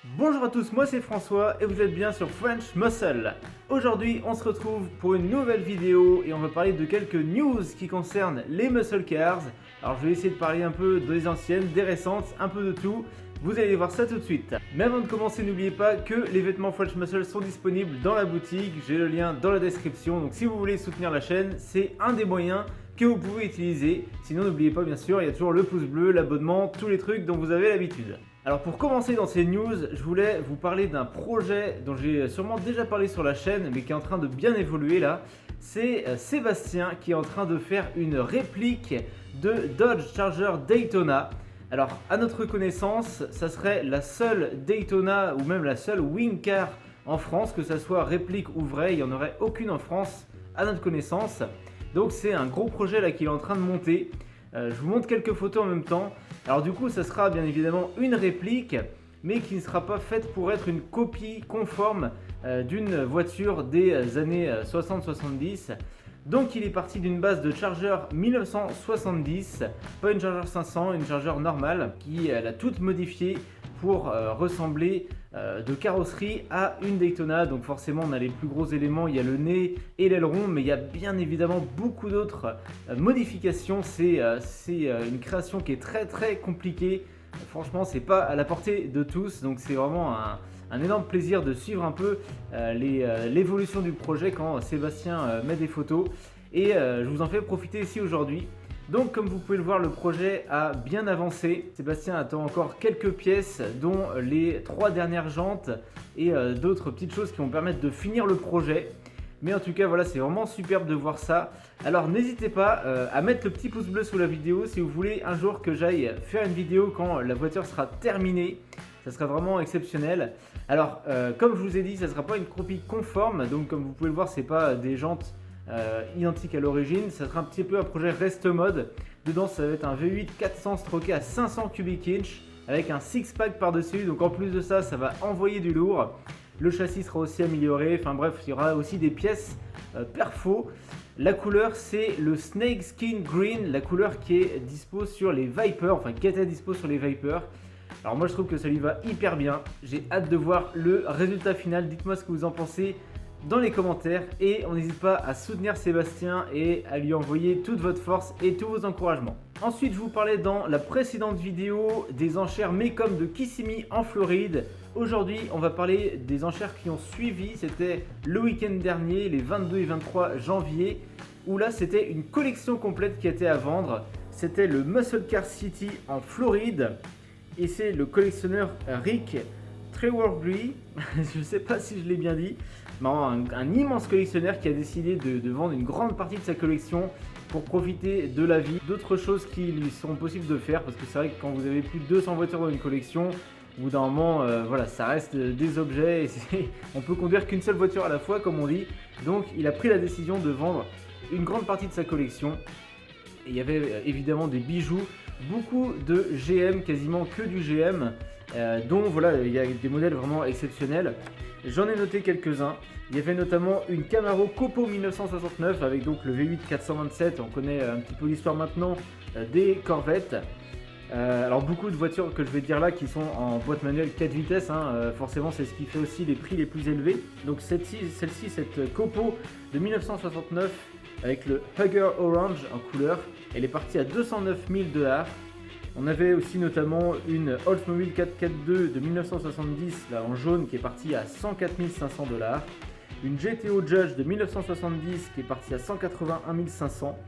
Bonjour à tous, moi c'est François et vous êtes bien sur French Muscle. Aujourd'hui on se retrouve pour une nouvelle vidéo et on va parler de quelques news qui concernent les muscle cars. Alors je vais essayer de parler un peu des anciennes, des récentes, un peu de tout. Vous allez voir ça tout de suite. Mais avant de commencer, n'oubliez pas que les vêtements French Muscle sont disponibles dans la boutique. J'ai le lien dans la description. Donc si vous voulez soutenir la chaîne, c'est un des moyens que vous pouvez utiliser. Sinon n'oubliez pas bien sûr, il y a toujours le pouce bleu, l'abonnement, tous les trucs dont vous avez l'habitude. Alors pour commencer dans ces news, je voulais vous parler d'un projet dont j'ai sûrement déjà parlé sur la chaîne mais qui est en train de bien évoluer là. C'est Sébastien qui est en train de faire une réplique de Dodge Charger Daytona. Alors à notre connaissance, ça serait la seule Daytona ou même la seule wing car en France, que ça soit réplique ou vraie, il n'y en aurait aucune en France à notre connaissance. Donc c'est un gros projet là qu'il est en train de monter. Je vous montre quelques photos en même temps. Alors du coup ça sera bien évidemment une réplique mais qui ne sera pas faite pour être une copie conforme d'une voiture des années 60-70. Donc il est parti d'une base de Charger 1970, pas une Charger 500, une Charger normale qui l'a toute modifiée pour ressembler de carrosserie à une Daytona. Donc forcément on a les plus gros éléments, il y a le nez et l'aileron, mais il y a bien évidemment beaucoup d'autres modifications. C'est une création qui est très compliquée. Franchement c'est pas à la portée de tous, donc c'est vraiment un énorme plaisir de suivre un peu l'évolution du projet quand Sébastien met des photos et je vous en fais profiter ici aujourd'hui. Donc comme vous pouvez le voir, le projet a bien avancé. Sébastien attend encore quelques pièces dont les 3 dernières jantes et d'autres petites choses qui vont permettre de finir le projet. Mais en tout cas voilà, c'est vraiment superbe de voir ça. Alors n'hésitez pas à mettre le petit pouce bleu sous la vidéo si vous voulez un jour que j'aille faire une vidéo quand la voiture sera terminée. Ça sera vraiment exceptionnel. Alors comme je vous ai dit, ça ne sera pas une copie conforme. Donc comme vous pouvez le voir, c'est pas des jantes identiques à l'origine. Ça sera un petit peu un projet rest mode. Dedans ça va être un V8 400 stroké à 500 cubic inch avec un six pack par dessus. Donc en plus de ça, ça va envoyer du lourd. Le châssis sera aussi amélioré. Enfin bref, il y aura aussi des pièces perfo. La couleur c'est le Snake Skin Green, la couleur qui est dispo sur les Viper, enfin qui était dispo sur les Viper. Alors moi je trouve que ça lui va hyper bien. J'ai hâte de voir le résultat final. Dites-moi ce que vous en pensez dans les commentaires et on n'hésite pas à soutenir Sébastien et à lui envoyer toute votre force et tous vos encouragements. Ensuite je vous parlais dans la précédente vidéo des enchères Mecum de Kissimmee en Floride. Aujourd'hui on va parler des enchères qui ont suivi. C'était le week-end dernier, les 22 et 23 janvier, où là c'était une collection complète qui était à vendre. C'était le Muscle Car City en Floride et c'est le collectionneur Rick Treworthy, je ne sais pas si je l'ai bien dit, mais un immense collectionneur qui a décidé de vendre une grande partie de sa collection pour profiter de la vie, d'autres choses qui lui seront possibles de faire, parce que c'est vrai que quand vous avez plus de 200 voitures dans une collection, au bout d'un moment, voilà, ça reste des objets et on peut conduire qu'une seule voiture à la fois comme on dit. Donc il a pris la décision de vendre une grande partie de sa collection. Et il y avait évidemment des bijoux, beaucoup de GM, quasiment que du GM, dont voilà, il y a des modèles vraiment exceptionnels. J'en ai noté quelques-uns. Il y avait notamment une Camaro Copo 1969 avec donc le V8 427. On connaît un petit peu l'histoire maintenant des Corvettes. Alors beaucoup de voitures que je vais dire là qui sont en boîte manuelle 4 vitesses, forcément c'est ce qui fait aussi les prix les plus élevés. Donc celle-ci, cette Copo de 1969 avec le Hugger Orange en couleur, elle est partie à 209 000 $. On avait aussi notamment une Oldsmobile 442 de 1970 là en jaune qui est partie à 104 500 $. Une GTO Judge de 1970 qui est partie à 181 500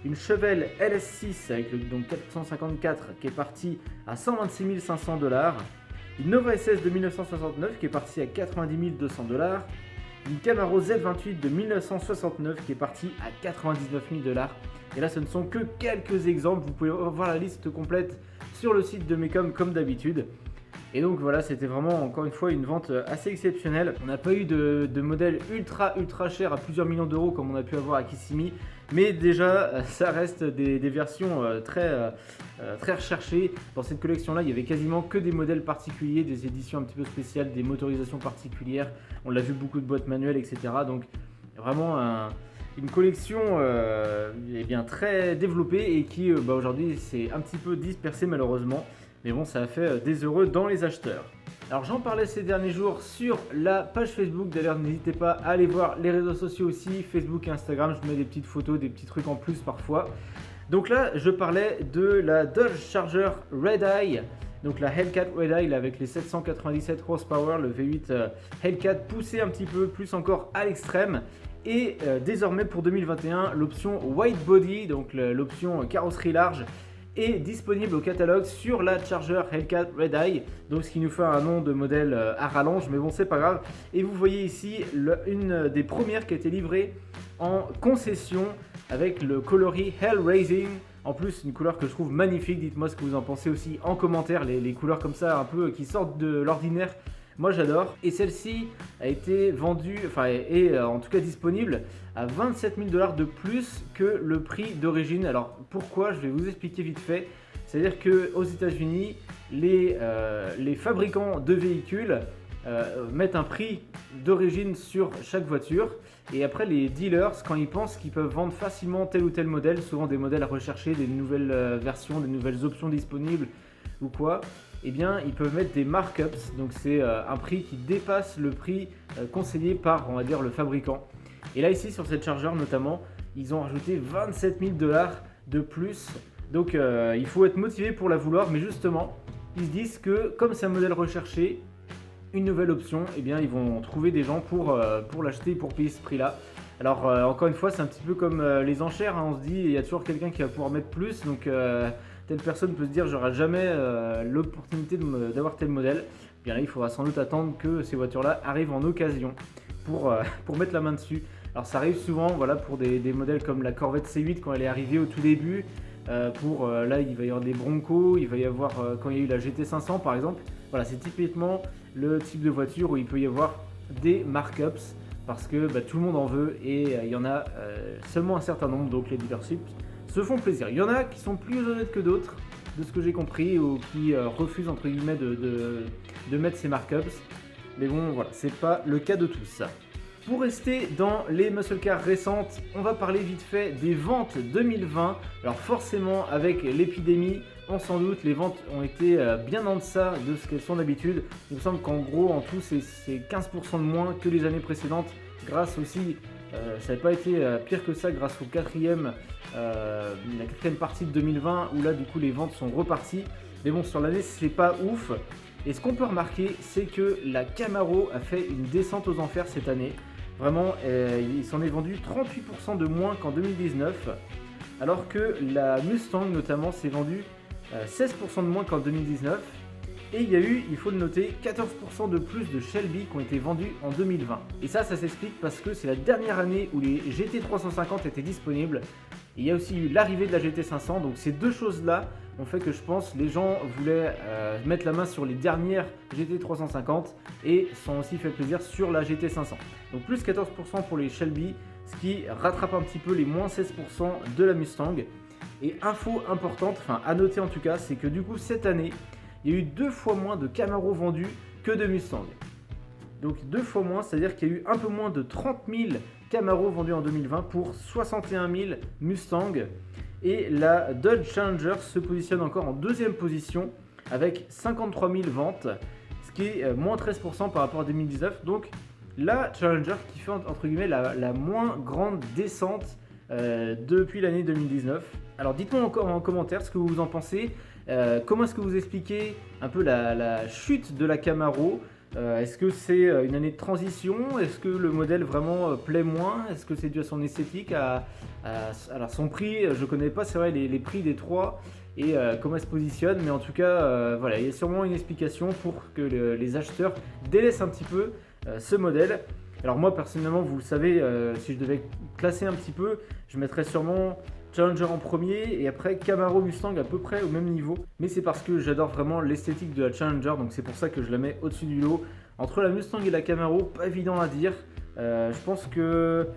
$. Une Chevelle LS6 avec le donc 454 qui est partie à 126 500 $. Une Nova SS de 1969 qui est partie à 90 200 $. Une Camaro Z28 de 1969 qui est partie à 99 000 $. Et là ce ne sont que quelques exemples, vous pouvez voir la liste complète sur le site de Mecum comme d'habitude. Et donc voilà, c'était vraiment encore une fois une vente assez exceptionnelle. On n'a pas eu de modèle ultra cher à plusieurs millions d'euros comme on a pu avoir à Kissimmee. Mais déjà, ça reste des versions très recherchées. Dans cette collection-là, il y avait quasiment que des modèles particuliers, des éditions un petit peu spéciales, des motorisations particulières. On l'a vu, beaucoup de boîtes manuelles, etc. Donc vraiment une collection bien, très développée et qui aujourd'hui s'est un petit peu dispersée malheureusement. Mais bon, ça a fait des heureux dans les acheteurs. Alors j'en parlais ces derniers jours sur la page Facebook, d'ailleurs n'hésitez pas à aller voir les réseaux sociaux aussi, Facebook et Instagram, je mets des petites photos, des petits trucs en plus parfois. Donc là je parlais de la Dodge Charger Red-Eye, donc la Hellcat Red-Eye avec les 797 horsepower, le V8 Hellcat poussé un petit peu plus encore à l'extrême. Et désormais pour 2021 l'option White Body, donc l'option carrosserie large, est disponible au catalogue sur la Charger Hellcat Red-Eye, donc ce qui nous fait un nom de modèle à rallonge, mais bon c'est pas grave. Et vous voyez ici une des premières qui a été livrée en concession avec le coloris Hell Raising. En plus une couleur que je trouve magnifique, dites-moi ce que vous en pensez aussi en commentaire, les couleurs comme ça un peu qui sortent de l'ordinaire. Moi j'adore, et celle-ci a été vendue, enfin est en tout cas disponible à 27 000 $ de plus que le prix d'origine. Alors pourquoi? Je vais vous expliquer vite fait. C'est-à-dire qu'aux États-Unis, les fabricants de véhicules mettent un prix d'origine sur chaque voiture, et après les dealers, quand ils pensent qu'ils peuvent vendre facilement tel ou tel modèle, souvent des modèles à rechercher, des nouvelles versions, des nouvelles options disponibles ou quoi, eh bien ils peuvent mettre des markups, donc c'est un prix qui dépasse le prix conseillé par, on va dire, le fabricant. Et là ici sur cette Charger notamment, ils ont rajouté 27 000 $ de plus, donc il faut être motivé pour la vouloir, mais justement ils se disent que comme c'est un modèle recherché, une nouvelle option, eh bien ils vont trouver des gens pour l'acheter et pour payer ce prix là. Alors encore une fois c'est un petit peu comme les enchères, hein, on se dit il y a toujours quelqu'un qui va pouvoir mettre plus, donc telle personne peut se dire j'aurai jamais l'opportunité d'avoir tel modèle. Bien là il faudra sans doute attendre que ces voitures là arrivent en occasion pour mettre la main dessus. Alors ça arrive souvent, voilà, pour des modèles comme la Corvette C8 quand elle est arrivée au tout début, là il va y avoir des Broncos, il va y avoir quand il y a eu la GT500 par exemple. Voilà, c'est typiquement le type de voiture où il peut y avoir des markups parce que tout le monde en veut et il y en a seulement un certain nombre, donc les dealerships se font plaisir. Il y en a qui sont plus honnêtes que d'autres, de ce que j'ai compris, ou qui refusent entre guillemets de mettre ces markups, mais bon voilà, c'est pas le cas de tous. Pour rester dans les muscle cars récentes, on va parler vite fait des ventes 2020. Alors forcément avec l'épidémie, on s'en doute, les ventes ont été bien en deçà de ce qu'elles sont d'habitude. Il me semble qu'en gros en tout c'est 15% de moins que les années précédentes, grâce aussi, ça n'a pas été pire que ça grâce au la quatrième partie de 2020 où là du coup les ventes sont reparties. Mais bon, sur l'année c'est pas ouf. Et ce qu'on peut remarquer, c'est que la Camaro a fait une descente aux enfers cette année. Vraiment, il s'en est vendu 38% de moins qu'en 2019, alors que la Mustang notamment s'est vendue 16% de moins qu'en 2019. Et il y a eu, il faut le noter, 14% de plus de Shelby qui ont été vendus en 2020. Et ça s'explique parce que c'est la dernière année où les GT350 étaient disponibles. Et il y a aussi eu l'arrivée de la GT500, donc ces deux choses-là ont fait que je pense les gens voulaient mettre la main sur les dernières GT350 et se sont aussi fait plaisir sur la GT500. Donc plus 14% pour les Shelby, ce qui rattrape un petit peu les moins 16% de la Mustang. Et info importante, enfin à noter en tout cas, c'est que du coup cette année, il y a eu 2 fois moins de Camaro vendus que de Mustang. Donc 2 fois moins, c'est-à-dire qu'il y a eu un peu moins de 30 000 Camaro vendus en 2020 pour 61 000 Mustang. Et la Dodge Challenger se positionne encore en deuxième position avec 53 000 ventes, ce qui est moins 13% par rapport à 2019. Donc la Challenger qui fait entre guillemets la moins grande descente depuis l'année 2019. Alors dites-moi encore en commentaire ce que vous en pensez. Comment est-ce que vous expliquez un peu la chute de la Camaro? Est-ce que c'est une année de transition? Est-ce que le modèle vraiment plaît moins? Est-ce que c'est dû à son esthétique, alors son prix, je ne connais pas, c'est vrai, les prix des trois et comment elle se positionne, mais en tout cas, voilà, il y a sûrement une explication pour que les acheteurs délaissent un petit peu ce modèle. Alors moi personnellement, vous le savez, si je devais classer un petit peu, je mettrais sûrement Challenger en premier et après Camaro Mustang à peu près au même niveau. Mais c'est parce que j'adore vraiment l'esthétique de la Challenger, donc c'est pour ça que je la mets au-dessus du lot. Entre la Mustang et la Camaro, pas évident à dire. Je pense que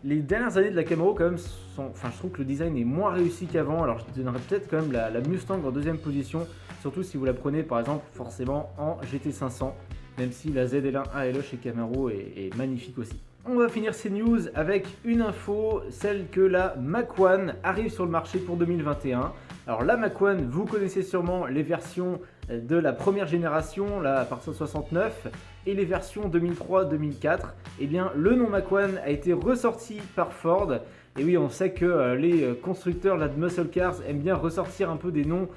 les dernières années de la Camaro quand même sont... Enfin je trouve que le design est moins réussi qu'avant. Alors je donnerais peut-être quand même la Mustang en deuxième position. Surtout si vous la prenez par exemple forcément en GT500. Même si la ZL1 ALE chez Camaro est magnifique aussi. On va finir ces news avec une info, celle que la Mach 1 arrive sur le marché pour 2021. Alors la Mac One, vous connaissez sûrement les versions de la première génération, là à partir de 69, et les versions 2003-2004. Et bien le nom Mac One a été ressorti par Ford. Et oui, on sait que les constructeurs là, de muscle cars aiment bien ressortir un peu des noms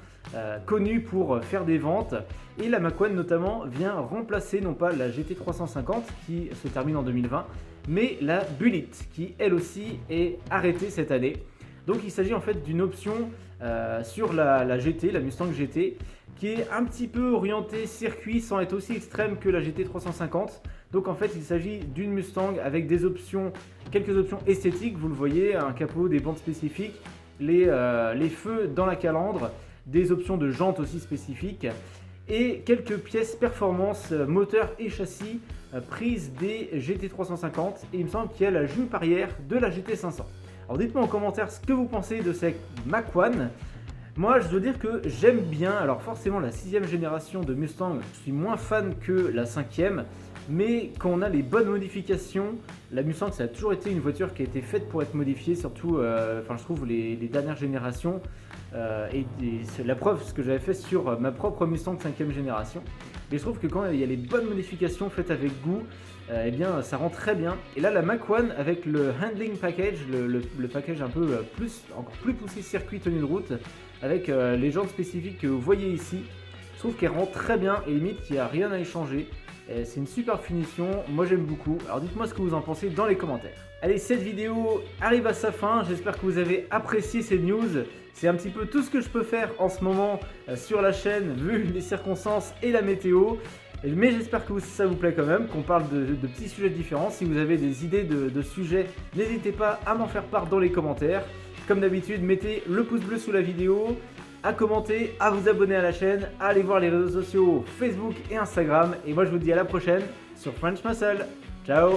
connus pour faire des ventes. Et la Mac One notamment vient remplacer non pas la GT350 qui se termine en 2020, mais la Bullet qui elle aussi est arrêtée cette année. Donc il s'agit en fait d'une option sur la GT, la Mustang GT, qui est un petit peu orientée circuit sans être aussi extrême que la GT350. Donc en fait il s'agit d'une Mustang avec des options, quelques options esthétiques, vous le voyez, un capot, des bandes spécifiques, les feux dans la calandre, des options de jantes aussi spécifiques et quelques pièces performance moteur et châssis prises des GT350 et il me semble qu'il y a la jupe arrière de la GT500. Alors dites-moi en commentaire ce que vous pensez de cette Mac One. Moi je dois dire que j'aime bien, alors forcément la 6ème génération de Mustang, je suis moins fan que la 5ème, mais quand on a les bonnes modifications, la Mustang ça a toujours été une voiture qui a été faite pour être modifiée, surtout je trouve les dernières générations, et c'est la preuve ce que j'avais fait sur ma propre Mustang 5ème génération. Mais je trouve que quand il y a les bonnes modifications faites avec goût, eh bien ça rend très bien. Et là la Mac One avec le handling package, le package un peu encore plus poussé circuit tenue de route, avec les jantes spécifiques que vous voyez ici, je trouve qu'elle rend très bien et limite il n'y a rien à échanger. C'est une super finition, moi j'aime beaucoup. Alors dites-moi ce que vous en pensez dans les commentaires. Allez, cette vidéo arrive à sa fin, j'espère que vous avez apprécié ces news. C'est un petit peu tout ce que je peux faire en ce moment sur la chaîne vu les circonstances et la météo. Mais j'espère que ça vous plaît quand même, qu'on parle de petits sujets différents. Si vous avez des idées de sujets, n'hésitez pas à m'en faire part dans les commentaires. Comme d'habitude, mettez le pouce bleu sous la vidéo, à commenter, à vous abonner à la chaîne, à aller voir les réseaux sociaux Facebook et Instagram. Et moi je vous dis à la prochaine sur French Muscle. Ciao!